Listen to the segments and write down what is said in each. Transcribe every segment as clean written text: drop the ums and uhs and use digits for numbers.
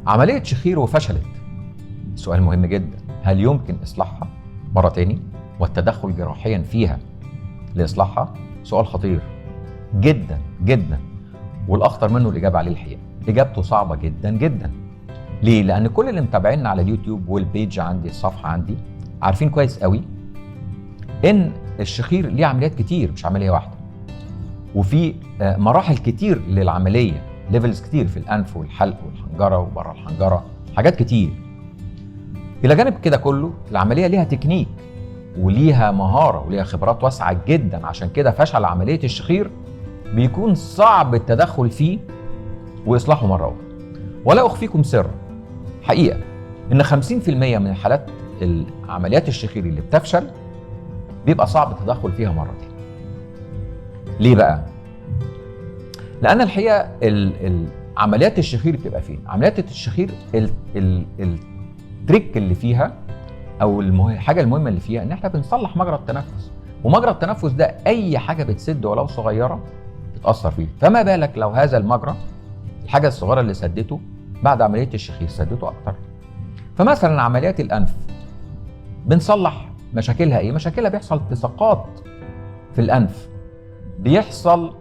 عملية شخير وفشلت، سؤال مهم جدا، هل يمكن إصلاحها مرة تاني والتدخل جراحيا فيها لإصلاحها؟ سؤال خطير جدا جدا، والأخطر منه الإجابة عليه الحقيقة إجابته صعبة جدا جدا. ليه؟ لأن كل اللي متابعيننا على اليوتيوب والبيج عندي، الصفحة عندي، عارفين كويس قوي إن الشخير ليه عمليات كتير، مش عملية واحدة، وفي مراحل كتير للعملية، ليفلز كتير في الأنف والحلق والحنجرة وبره الحنجرة، حاجات كتير. إلى جانب كده كله العملية ليها تكنيك وليها مهارة وليها خبرات واسعة جدا، عشان كده فشل عملية الشخير بيكون صعب التدخل فيه وإصلاحه مرة أخرى. ولا أخفيكم سر حقيقة إن 50% من حالات عمليات الشخير اللي بتفشل بيبقى صعب التدخل فيها مرة تانية. ليه بقى؟ لأن الحقيقة عمليات الشخير بتبقى فين؟ عمليات الشخير التريك اللي فيها أو الحاجة المهمة اللي فيها إن إحنا بنصلح مجرى التنفس، ومجرى التنفس ده أي حاجة بتسد ولو صغيرة بتأثر فيه، فما بالك لو هذا المجرى الحاجة الصغيرة اللي سدته بعد عملية الشخير سدته أكتر. فمثلا عمليات الأنف بنصلح مشاكلها إيه؟ مشاكلها بيحصل التصاقات في الأنف، بيحصل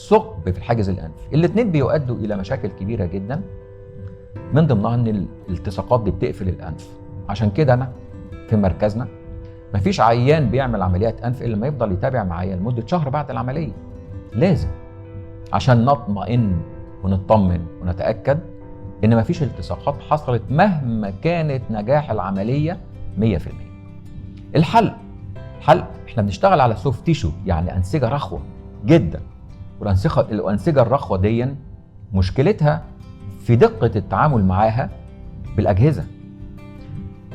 ثقب في الحاجز الأنفي، الاتنين بيؤدوا إلى مشاكل كبيرة جدا، من ضمنها إن الالتصاقات دي بتقفل الأنف. عشان كده أنا في مركزنا مفيش عيان بيعمل عمليات أنف إلا ما يفضل يتابع معايا لمدة شهر بعد العملية، لازم، عشان نطمئن ونطمن ونتأكد إن مفيش التصاقات حصلت مهما كانت نجاح العملية 100%. الحلق احنا بنشتغل على سوفت تيشو، يعني أنسجة رخوة جدا، والأنسجة الرخوة دي مشكلتها في دقة التعامل معاها بالأجهزة،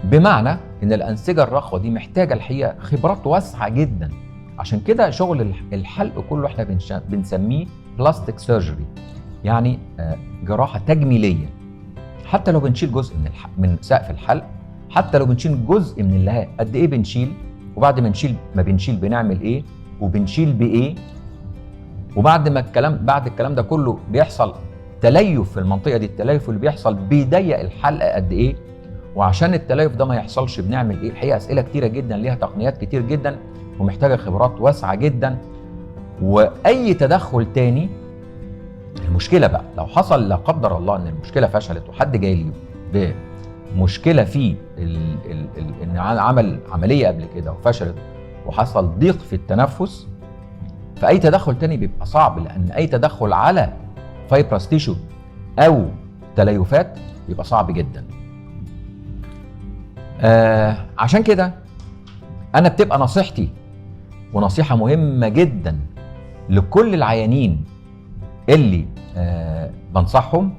بمعنى إن الأنسجة الرخوة دي محتاجة الحقيقة خبرات واسعة جدا. عشان كده شغل الحلق كله احنا بنسميه بلاستيك سيرجري، يعني جراحة تجميلية. حتى لو بنشيل جزء من سقف الحلق، حتى لو بنشيل جزء من اللهاب، قد ايه بنشيل، وبعد ما بنشيل بنعمل ايه، وبنشيل بايه، وبعد ما الكلام ده كله بيحصل تليف في المنطقة دي، التليف اللي بيحصل بيضيق الحلقة قد ايه، وعشان التليف ده ما يحصلش بنعمل ايه. الحقيقة اسئلة كتيرة جدا ليها تقنيات كتير جدا ومحتاجة خبرات واسعة جدا. واي تدخل تاني، المشكلة بقى لو لا قدر الله ان المشكلة فشلت وحد جاي لي بمشكلة في ان عمل عملية قبل كده وفشلت وحصل ضيق في التنفس، فأي تدخل تاني بيبقى صعب، لأن أي تدخل على فايبرس تيشو أو تليفات بيبقى صعب جدا. عشان كده أنا بتبقى نصيحتي، ونصيحة مهمة جدا لكل العيانين اللي بنصحهم،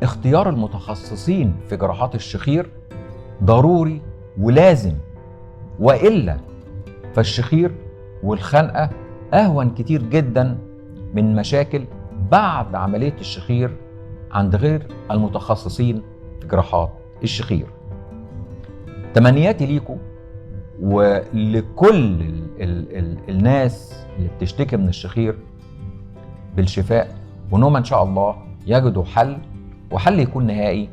اختيار المتخصصين في جراحات الشخير ضروري ولازم، وإلا فالشخير والخنقة أهون كتير جدا من مشاكل بعد عملية الشخير عند غير المتخصصين في جراحات الشخير. تمنياتي ليكم ولكل الناس اللي بتشتكي من الشخير بالشفاء، وانهم ان شاء الله يجدوا حل، وحل يكون نهائي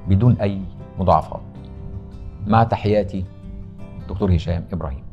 بدون اي مضاعفات. مع تحياتي، دكتور هشام إبراهيم.